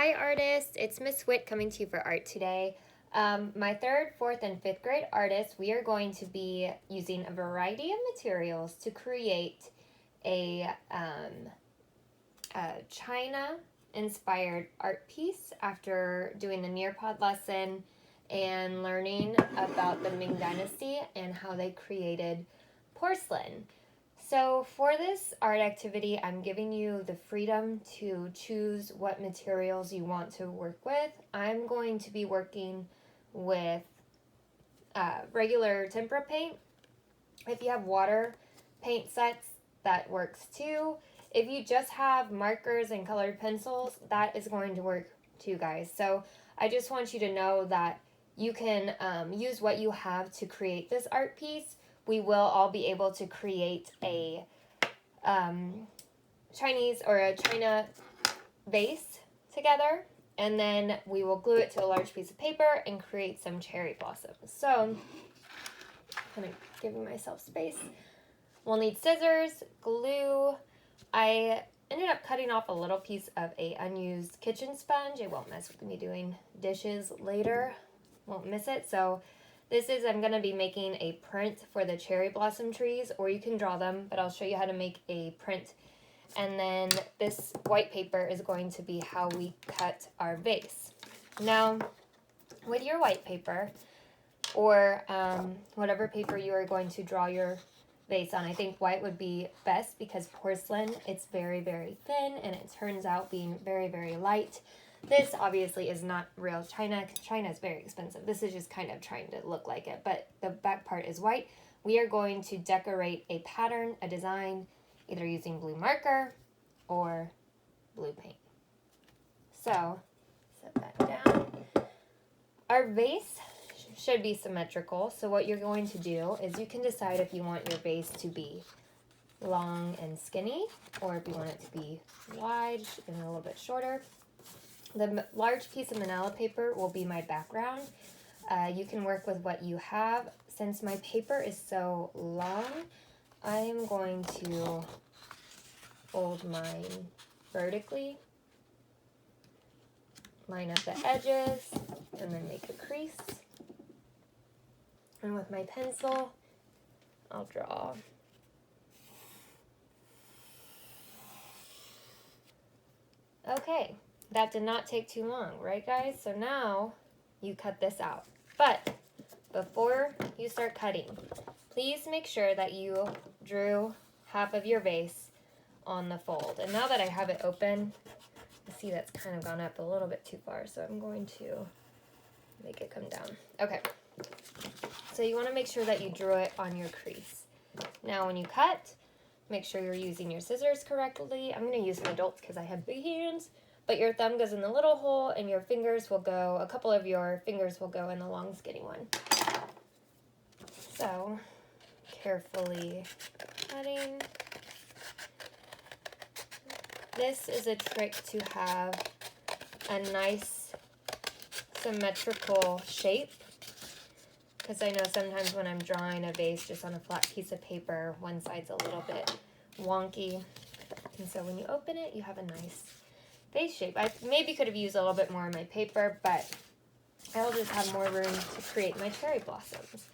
Hi artists, it's Miss Witt coming to you for art today. My 3rd, 4th, and 5th grade artists, we are going to be using a variety of materials to create a China-inspired art piece after doing the Nearpod lesson and learning about the Ming Dynasty and how they created porcelain. So for this art activity, I'm giving you the freedom to choose what materials you want to work with. I'm going to be working with regular tempera paint. If you have water paint sets, that works too. If you just have markers and colored pencils, that is going to work too, guys. So I just want you to know that you can use what you have to create this art piece. We will all be able to create a Chinese or a China vase together, and then we will glue it to a large piece of paper and create some cherry blossoms. So I'm kind of giving myself space. We'll need scissors, glue. I ended up cutting off a little piece of a unused kitchen sponge. It won't mess with me doing dishes later. Won't miss it. So this is, I'm going to be making a print for the cherry blossom trees, or you can draw them, but I'll show you how to make a print. And then this white paper is going to be how we cut our vase. Now, with your white paper, or whatever paper you are going to draw your vase on, I think white would be best because porcelain, it's very, very thin and it turns out being very, very light. This obviously is not real China. China is very expensive. This is just kind of trying to look like it, but the back part is white. We are going to decorate a pattern, a design, either using blue marker or blue paint. So, set that down. Our vase should be symmetrical, so what you're going to do is you can decide if you want your vase to be long and skinny, or if you want it to be wide and a little bit shorter. The large piece of manila paper will be my background. You can work with what you have. Since my paper is so long, I am going to fold mine vertically, line up the edges, and then make a crease. And with my pencil, I'll draw. Okay, that did not take too long, right guys? So now you cut this out. But before you start cutting, please make sure that you drew half of your vase on the fold. And now that I have it open, I see that's kind of gone up a little bit too far, so I'm going to make it come down. Okay, so you want to make sure that you drew it on your crease. Now when you cut, make sure you're using your scissors correctly. I'm going to use an adult because I have big hands, but your thumb goes in the little hole and your fingers will go, a couple of your fingers will go in the long skinny one. So, carefully cutting. This is a trick to have a nice symmetrical shape, because I know sometimes when I'm drawing a vase just on a flat piece of paper, one side's a little bit wonky, and so when you open it, you have a nice vase shape. I maybe could have used a little bit more of my paper, but I'll just have more room to create my cherry blossoms.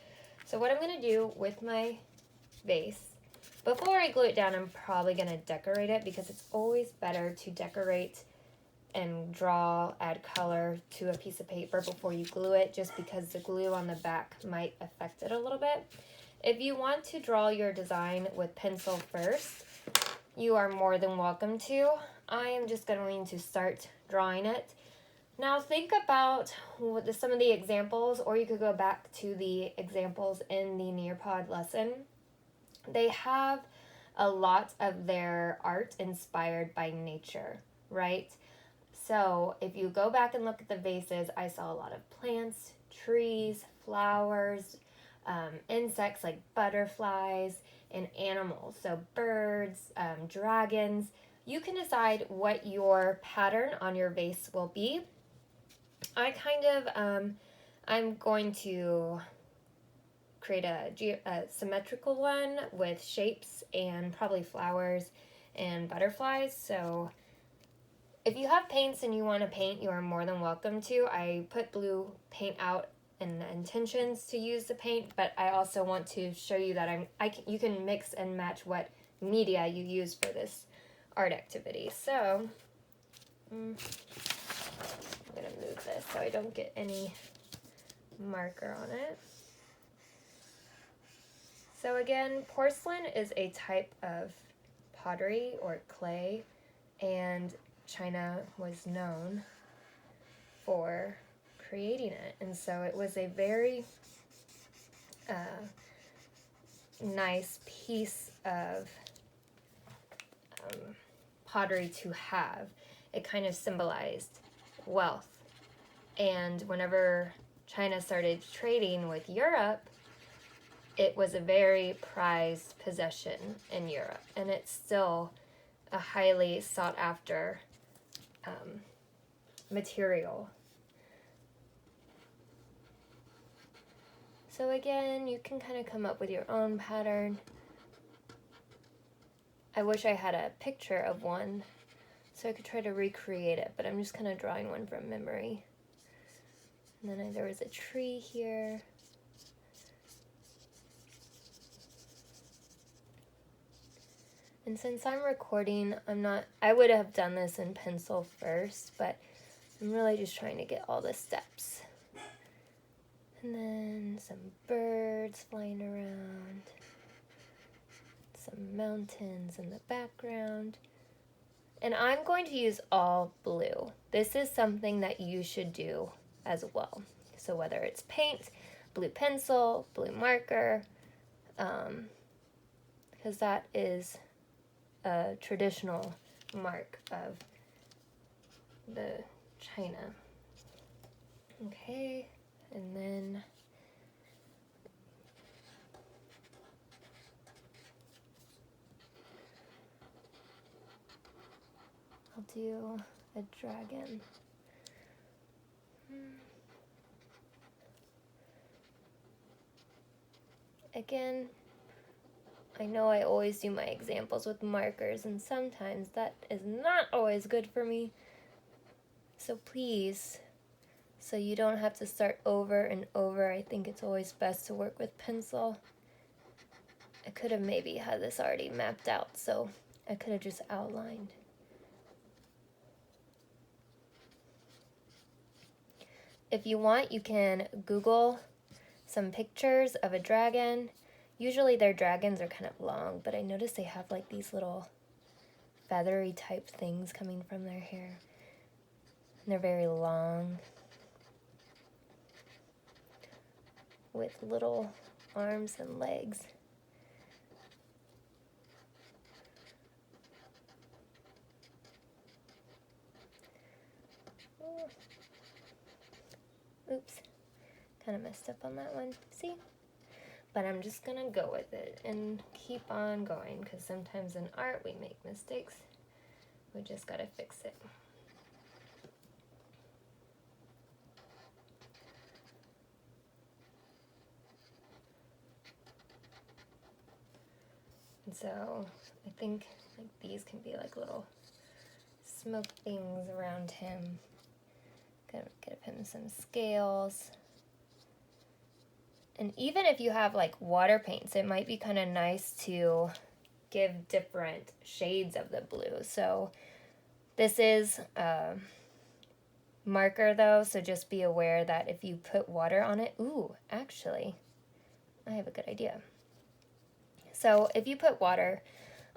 So what I'm going to do with my vase, before I glue it down, I'm probably going to decorate it, because it's always better to decorate and draw, add color to a piece of paper before you glue it, just because the glue on the back might affect it a little bit. If you want to draw your design with pencil first, you are more than welcome to. I am just going to start drawing it. Now think about some of the examples, or you could go back to the examples in the Nearpod lesson. They have a lot of their art inspired by nature, right? So if you go back and look at the vases, I saw a lot of plants, trees, flowers, insects like butterflies, and animals, so birds, dragons. You can decide what your pattern on your vase will be. I'm going to create a symmetrical one with shapes and probably flowers and butterflies. So If you have paints and you want to paint, you are more than welcome to. I put blue paint out in the intentions to use the paint, but I also want to show you that you can mix and match what media you use for this art activity. So I'm gonna move this so I don't get any marker on it. So again, porcelain is a type of pottery or clay, and China was known for creating it, and so it was a very nice piece of pottery to have. It kind of symbolized wealth, and whenever China started trading with Europe, it was a very prized possession in Europe, and it's still a highly sought after material. So again, you can kind of come up with your own pattern. I wish I had a picture of one so I could try to recreate it, but I'm just kind of drawing one from memory. And then there was a tree here. And since I'm recording, I would have done this in pencil first, but I'm really just trying to get all the steps. And then some birds flying around, some mountains in the background. And I'm going to use all blue. This is something that you should do as well. So whether it's paint, blue pencil, blue marker, because that is a traditional mark of the China. Okay, and then I'll do a dragon. Again, I know I always do my examples with markers, and sometimes that is not always good for me. So please, so you don't have to start over and over, I think it's always best to work with pencil. I could have maybe had this already mapped out, so I could have just outlined. If you want, you can Google some pictures of a dragon. Usually their dragons are kind of long, but I noticed they have like these little feathery type things coming from their hair. And they're very long, with little arms and legs. Oops, kind of messed up on that one, see? But I'm just gonna go with it and keep on going, because sometimes in art we make mistakes. We just gotta fix it. And so I think like these can be like little smoke things around him. Gonna give him some scales. And even if you have like water paints, it might be kind of nice to give different shades of the blue. So this is a marker though, so just be aware that if you put water on it, ooh, actually, I have a good idea. So if you put water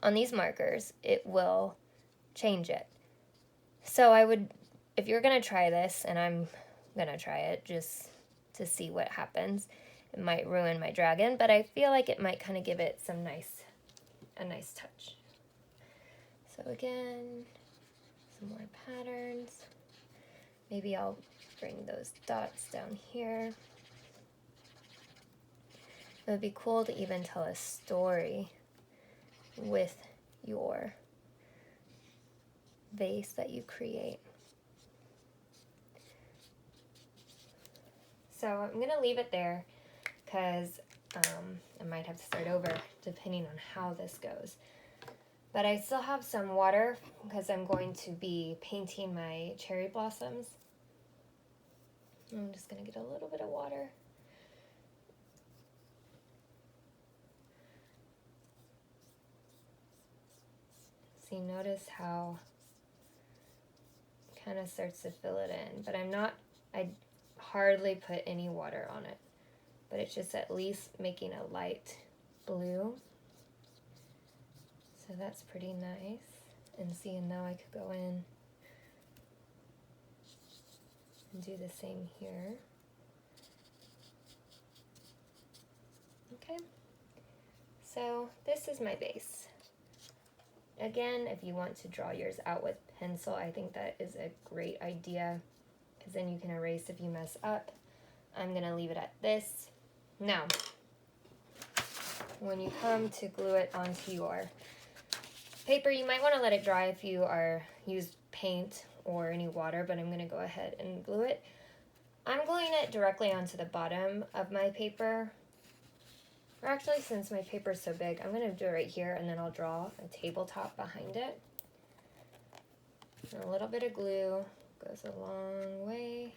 on these markers, it will change it. So I would, if you're gonna try this, and I'm gonna try it just to see what happens, it might ruin my dragon, but I feel like it might kind of give it a nice touch. So again, some more patterns. Maybe I'll bring those dots down here. It would be cool to even tell a story with your vase that you create. So I'm gonna leave it there, because I might have to start over depending on how this goes. But I still have some water because I'm going to be painting my cherry blossoms. I'm just going to get a little bit of water. See, notice how it kind of starts to fill it in, but I hardly put any water on it, but it's just at least making a light blue. So that's pretty nice. And see, and now I could go in and do the same here. Okay, so this is my base. Again, if you want to draw yours out with pencil, I think that is a great idea, because then you can erase if you mess up. I'm gonna leave it at this. Now, when you come to glue it onto your paper, you might want to let it dry if you use paint or any water, but I'm going to go ahead and glue it. I'm gluing it directly onto the bottom of my paper. Or actually, since my paper is so big, I'm going to do it right here, and then I'll draw a tabletop behind it. And a little bit of glue goes a long way.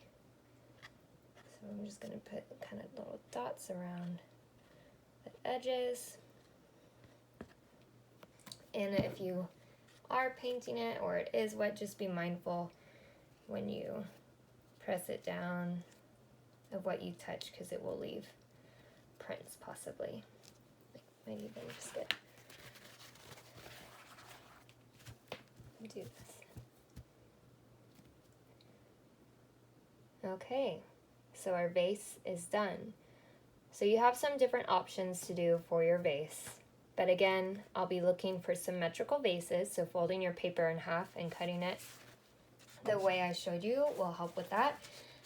So I'm just going to put kind of little dots around the edges. And if you are painting it or it is wet, just be mindful when you press it down of what you touch, because it will leave prints possibly. Might even just do this. Okay, so our vase is done. So you have some different options to do for your vase. But again, I'll be looking for symmetrical vases, so folding your paper in half and cutting it the way I showed you will help with that.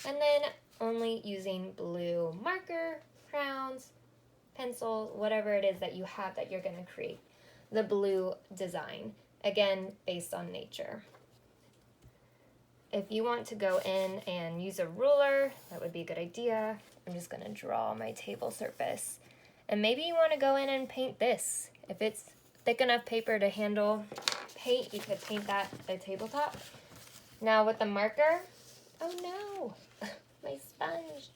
And then only using blue marker, crowns, pencil, whatever it is that you have that you're going to create the blue design, again, based on nature. If you want to go in and use a ruler, that would be a good idea. I'm just going to draw my table surface. And maybe you want to go in and paint this. If it's thick enough paper to handle paint, you could paint that the tabletop. Now with the marker, oh no, my sponge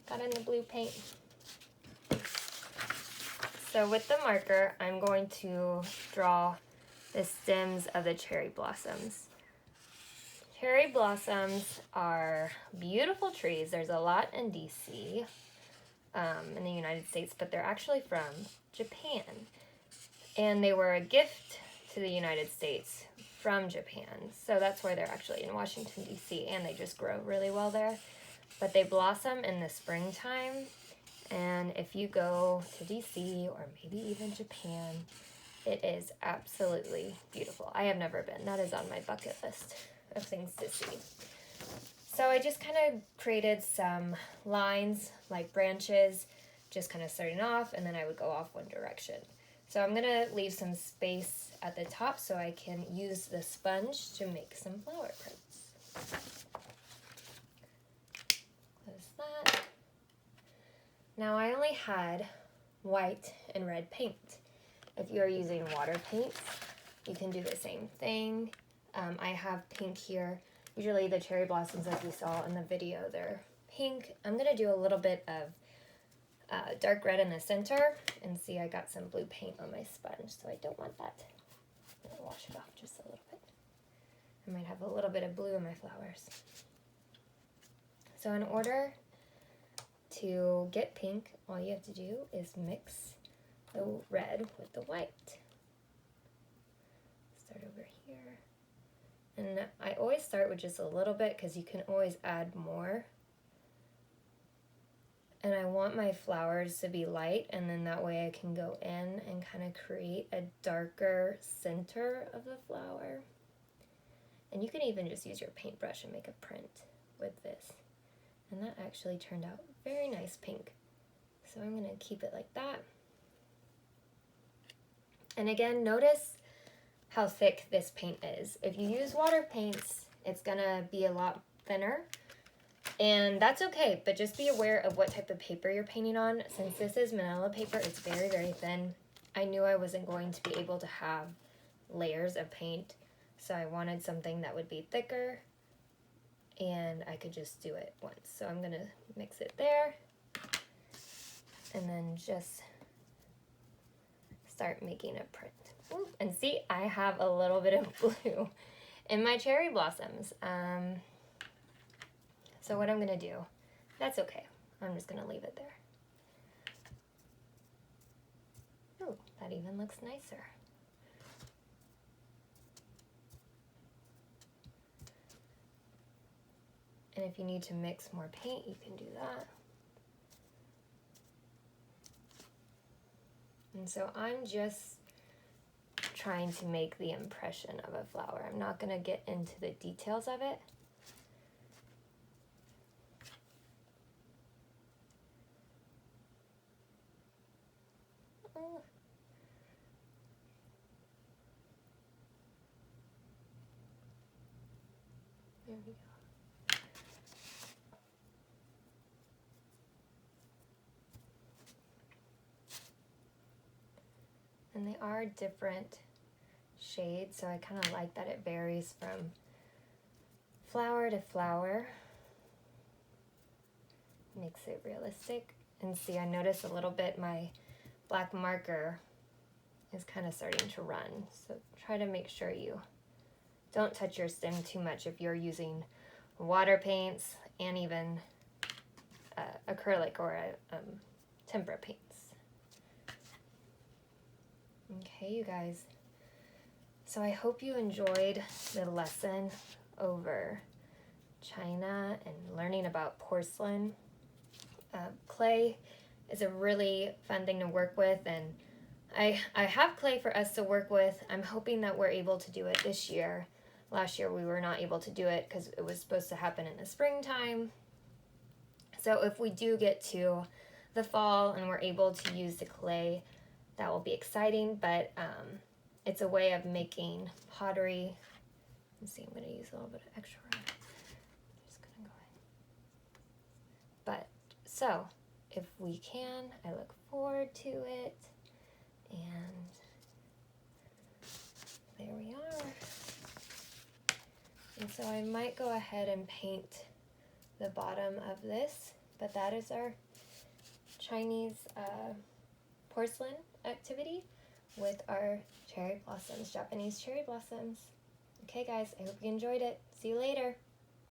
got in the blue paint. So with the marker, I'm going to draw the stems of the cherry blossoms. Cherry blossoms are beautiful trees. There's a lot in DC. In the United States, but they're actually from Japan. And they were a gift to the United States from Japan. So that's why they're actually in Washington, D.C., and they just grow really well there. But they blossom in the springtime. And if you go to D.C. or maybe even Japan, it is absolutely beautiful. I have never been. That is on my bucket list of things to see. So I just kind of created some lines, like branches, just kind of starting off, and then I would go off one direction. So I'm going to leave some space at the top so I can use the sponge to make some flower prints. Close that. Now I only had white and red paint. If you are using water paints, you can do the same thing. I have pink here. Usually the cherry blossoms, as we saw in the video, they're pink. I'm going to do a little bit of dark red in the center, and see, I got some blue paint on my sponge, so I don't want that. I'm going to wash it off just a little bit. I might have a little bit of blue in my flowers. So in order to get pink, all you have to do is mix the red with the white. Start over here. And I always start with just a little bit because you can always add more. And I want my flowers to be light, and then that way I can go in and kind of create a darker center of the flower. And you can even just use your paintbrush and make a print with this. And that actually turned out very nice pink. So I'm going to keep it like that. And again, notice how thick this paint is. If you use water paints, it's going to be a lot thinner. And that's okay, but just be aware of what type of paper you're painting on. Since this is manila paper, it's very, very thin. I knew I wasn't going to be able to have layers of paint. So I wanted something that would be thicker and I could just do it once. So I'm gonna mix it there and then just start making a print. Ooh, and see, I have a little bit of blue in my cherry blossoms. So what I'm gonna do, that's okay. I'm just gonna leave it there. Ooh, that even looks nicer. And if you need to mix more paint, you can do that. And so I'm just trying to make the impression of a flower. I'm not gonna get into the details of it. There we go. And they are different shades, so I kind of like that it varies from flower to flower. Makes it realistic. And see, I notice a little bit my black marker is kind of starting to run. So try to make sure you don't touch your stem too much if you're using water paints and even acrylic or tempera paints. Okay, you guys. So I hope you enjoyed the lesson over China and learning about porcelain. Clay is a really fun thing to work with, and I have clay for us to work with. I'm hoping that we're able to do it this year. Last year we were not able to do it because it was supposed to happen in the springtime. So if we do get to the fall and we're able to use the clay, that will be exciting, but it's a way of making pottery. Let's see, I'm going to use a little bit of extra red. Just going to go in. But, so, if we can, I look forward to it, and there we are. And so I might go ahead and paint the bottom of this, but that is our Chinese porcelain activity with our cherry blossoms, Japanese cherry blossoms. Okay guys, I hope you enjoyed it. See you later.